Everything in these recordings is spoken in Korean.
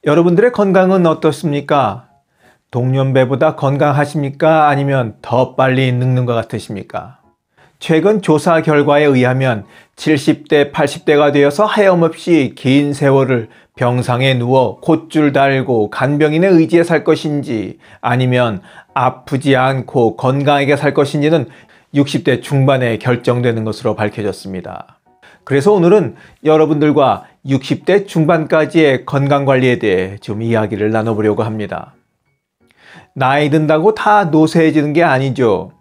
여러분들의 건강은 어떻습니까? 동년배보다 건강하십니까? 아니면 더 빨리 늙는 것 같으십니까? 최근 조사 결과에 의하면 70대, 80대가 되어서 하염없이 긴 세월을 병상에 누워 콧줄 달고 간병인의 의지에 살 것인지 아니면 아프지 않고 건강하게 살 것인지는 60대 중반에 결정되는 것으로 밝혀졌습니다. 그래서 오늘은 여러분들과 60대 중반까지의 건강관리에 대해 좀 이야기를 나눠보려고 합니다. 나이 든다고 다 노쇠해지는 게 아니죠.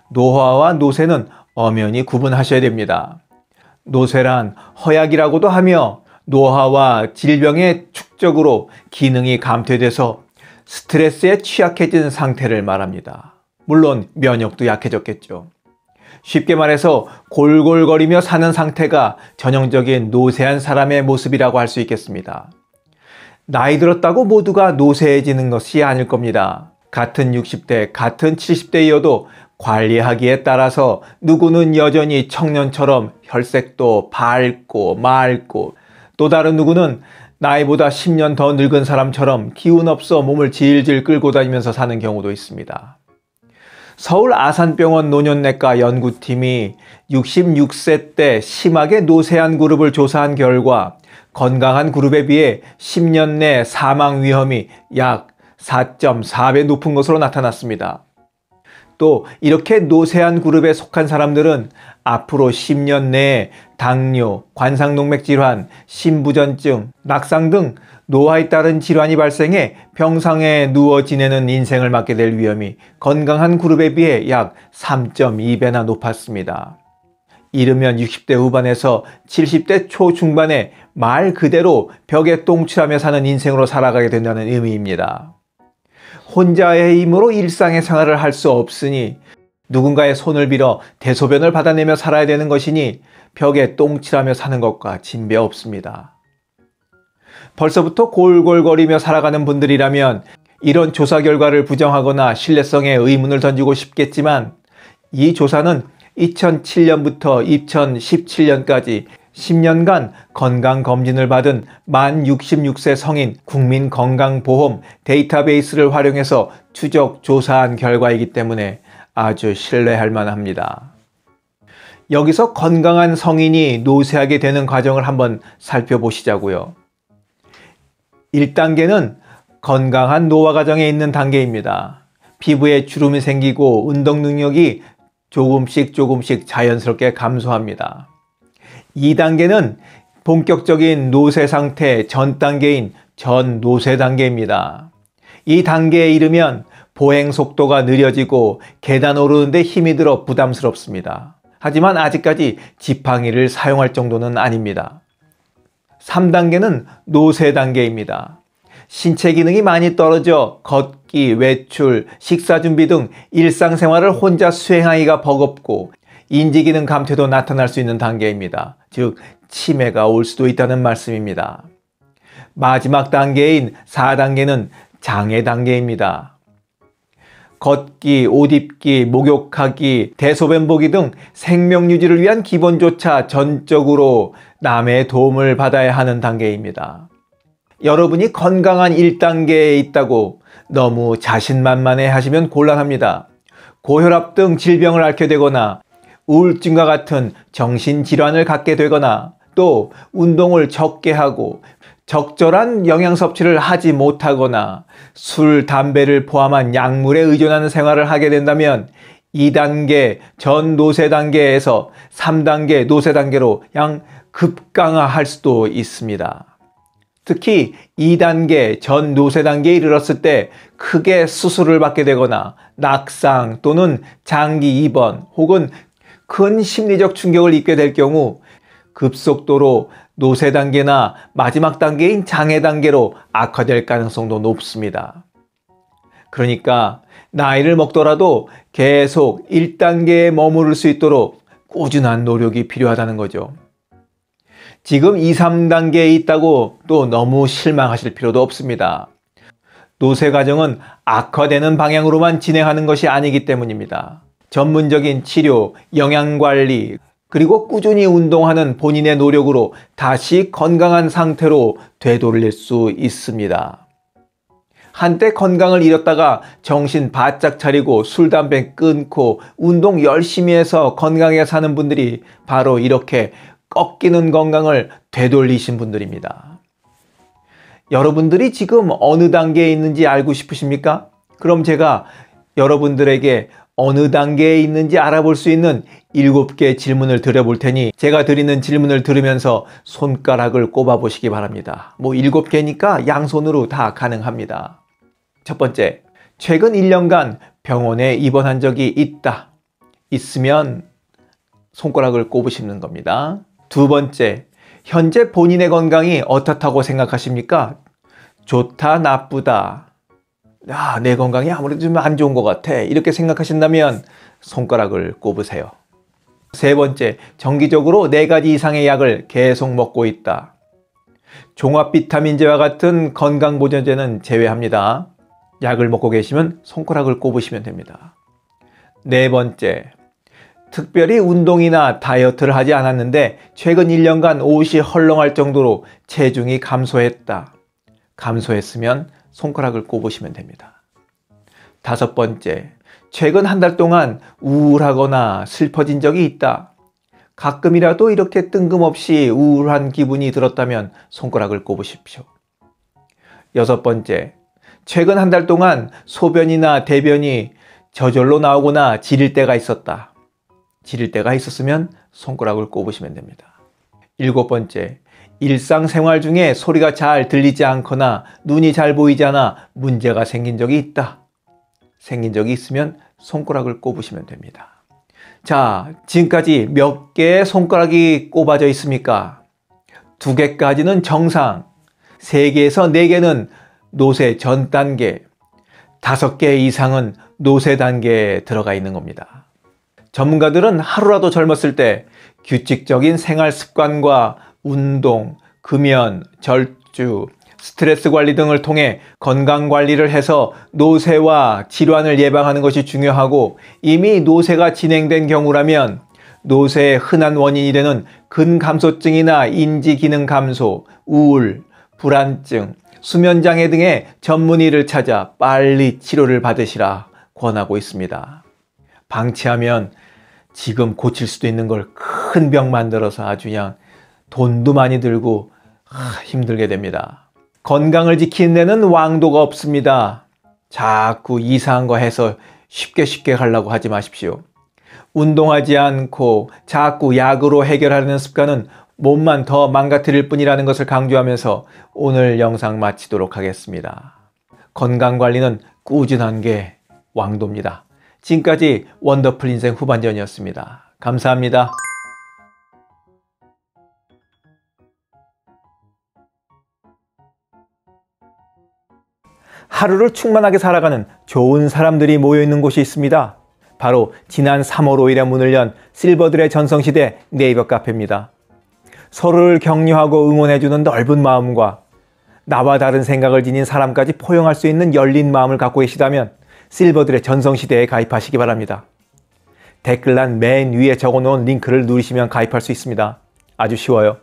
노화와 노쇠는 엄연히 구분하셔야 됩니다. 노쇠란 허약이라고도 하며 노화와 질병의 축적으로 기능이 감퇴돼서 스트레스에 취약해진 상태를 말합니다. 물론 면역도 약해졌겠죠. 쉽게 말해서 골골거리며 사는 상태가 전형적인 노쇠한 사람의 모습이라고 할 수 있겠습니다. 나이 들었다고 모두가 노쇠해지는 것이 아닐 겁니다. 같은 60대, 같은 70대이어도 관리하기에 따라서 누구는 여전히 청년처럼 혈색도 밝고 맑고 또 다른 누구는 나이보다 10년 더 늙은 사람처럼 기운 없어 몸을 질질 끌고 다니면서 사는 경우도 있습니다. 서울 아산병원 노년내과 연구팀이 66세 때 심하게 노쇠한 그룹을 조사한 결과 건강한 그룹에 비해 10년 내 사망 위험이 약 4.4배 높은 것으로 나타났습니다. 또 이렇게 노쇠한 그룹에 속한 사람들은 앞으로 10년 내에 당뇨, 관상동맥질환, 심부전증, 낙상 등 노화에 따른 질환이 발생해 병상에 누워 지내는 인생을 맞게 될 위험이 건강한 그룹에 비해 약 3.2배나 높았습니다. 이르면 60대 후반에서 70대 초중반에 말 그대로 벽에 똥칠하며 사는 인생으로 살아가게 된다는 의미입니다. 혼자의 힘으로 일상의 생활을 할 수 없으니 누군가의 손을 빌어 대소변을 받아내며 살아야 되는 것이니 벽에 똥칠하며 사는 것과 진배 없습니다. 벌써부터 골골거리며 살아가는 분들이라면 이런 조사 결과를 부정하거나 신뢰성에 의문을 던지고 싶겠지만 이 조사는 2007년부터 2017년까지 10년간 건강검진을 받은 만 66세 성인 국민건강보험 데이터베이스를 활용해서 추적 조사한 결과이기 때문에 아주 신뢰할 만합니다. 여기서 건강한 성인이 노쇠하게 되는 과정을 한번 살펴보시자고요. 1단계는 건강한 노화 과정에 있는 단계입니다. 피부에 주름이 생기고 운동 능력이 조금씩 자연스럽게 감소합니다. 2단계는 본격적인 노쇠 상태 전 단계인 전노쇠 단계입니다. 이 단계에 이르면 보행 속도가 느려지고 계단 오르는데 힘이 들어 부담스럽습니다. 하지만 아직까지 지팡이를 사용할 정도는 아닙니다. 3단계는 노쇠 단계입니다. 신체 기능이 많이 떨어져 걷기, 외출, 식사 준비 등 일상생활을 혼자 수행하기가 버겁고 인지기능 감퇴도 나타날 수 있는 단계입니다. 즉 치매가 올 수도 있다는 말씀입니다. 마지막 단계인 4단계는 장애 단계입니다. 걷기, 옷 입기, 목욕하기, 대소변 보기 등 생명 유지를 위한 기본조차 전적으로 남의 도움을 받아야 하는 단계입니다. 여러분이 건강한 1단계에 있다고 너무 자신만만해 하시면 곤란합니다. 고혈압 등 질병을 앓게 되거나 우울증과 같은 정신질환을 갖게 되거나 또 운동을 적게 하고 적절한 영양 섭취를 하지 못하거나 술, 담배를 포함한 약물에 의존하는 생활을 하게 된다면 2단계 전노쇠 단계에서 3단계 노쇠 단계로 양 급강화할 수도 있습니다. 특히 2단계 전노쇠 단계에 이르렀을 때 크게 수술을 받게 되거나 낙상 또는 장기 입원 혹은 큰 심리적 충격을 입게 될 경우 급속도로 노쇠 단계나 마지막 단계인 장애 단계로 악화될 가능성도 높습니다. 그러니까 나이를 먹더라도 계속 1단계에 머무를 수 있도록 꾸준한 노력이 필요하다는 거죠. 지금 2, 3단계에 있다고 또 너무 실망하실 필요도 없습니다. 노쇠 과정은 악화되는 방향으로만 진행하는 것이 아니기 때문입니다. 전문적인 치료, 영양관리, 그리고 꾸준히 운동하는 본인의 노력으로 다시 건강한 상태로 되돌릴 수 있습니다. 한때 건강을 잃었다가 정신 바짝 차리고 술, 담배 끊고 운동 열심히 해서 건강하게 사는 분들이 바로 이렇게 꺾이는 건강을 되돌리신 분들입니다. 여러분들이 지금 어느 단계에 있는지 알고 싶으십니까? 그럼 제가 여러분들에게 어느 단계에 있는지 알아볼 수 있는 7개의 질문을 드려볼 테니 제가 드리는 질문을 들으면서 손가락을 꼽아 보시기 바랍니다. 7개니까 양손으로 다 가능합니다. 첫 번째, 최근 1년간 병원에 입원한 적이 있다. 있으면 손가락을 꼽으시는 겁니다. 두 번째, 현재 본인의 건강이 어떻다고 생각하십니까? 좋다, 나쁘다. 내 건강이 아무래도 좀 안 좋은 것 같아. 이렇게 생각하신다면 손가락을 꼽으세요. 세 번째, 정기적으로 4가지 이상의 약을 계속 먹고 있다. 종합 비타민제와 같은 건강보존제는 제외합니다. 약을 먹고 계시면 손가락을 꼽으시면 됩니다. 네 번째, 특별히 운동이나 다이어트를 하지 않았는데 최근 1년간 옷이 헐렁할 정도로 체중이 감소했다. 감소했으면 손가락을 꼽으시면 됩니다. 다섯 번째, 최근 한 달 동안 우울하거나 슬퍼진 적이 있다. 가끔이라도 이렇게 뜬금없이 우울한 기분이 들었다면 손가락을 꼽으십시오. 여섯 번째, 최근 한 달 동안 소변이나 대변이 저절로 나오거나 지릴 때가 있었다. 지릴 때가 있었으면 손가락을 꼽으시면 됩니다. 일곱 번째, 일상생활 중에 소리가 잘 들리지 않거나 눈이 잘 보이지 않아 문제가 생긴 적이 있다. 생긴 적이 있으면 손가락을 꼽으시면 됩니다. 자, 지금까지 몇 개의 손가락이 꼽아져 있습니까? 2개까지는 정상, 3개에서 4개는 노쇠 전 단계, 5개 이상은 노쇠 단계에 들어가 있는 겁니다. 전문가들은 하루라도 젊었을 때 규칙적인 생활 습관과 운동, 금연, 절주, 스트레스 관리 등을 통해 건강 관리를 해서 노쇠와 질환을 예방하는 것이 중요하고, 이미 노쇠가 진행된 경우라면 노쇠의 흔한 원인이 되는 근감소증이나 인지기능 감소, 우울, 불안증, 수면장애 등의 전문의를 찾아 빨리 치료를 받으시라 권하고 있습니다. 방치하면 지금 고칠 수도 있는 걸 큰 병 만들어서 아주 그냥 돈도 많이 들고 힘들게 됩니다. 건강을 지키는 데는 왕도가 없습니다. 자꾸 이상한 거 해서 쉽게 가려고 하지 마십시오. 운동하지 않고 자꾸 약으로 해결하려는 습관은 몸만 더 망가뜨릴 뿐이라는 것을 강조하면서 오늘 영상 마치도록 하겠습니다. 건강관리는 꾸준한 게 왕도입니다. 지금까지 원더풀 인생 후반전이었습니다. 감사합니다. 하루를 충만하게 살아가는 좋은 사람들이 모여있는 곳이 있습니다. 바로 지난 3월 5일에 문을 연 실버들의 전성시대 네이버 카페입니다. 서로를 격려하고 응원해주는 넓은 마음과 나와 다른 생각을 지닌 사람까지 포용할 수 있는 열린 마음을 갖고 계시다면 실버들의 전성시대에 가입하시기 바랍니다. 댓글란 맨 위에 적어놓은 링크를 누르시면 가입할 수 있습니다. 아주 쉬워요.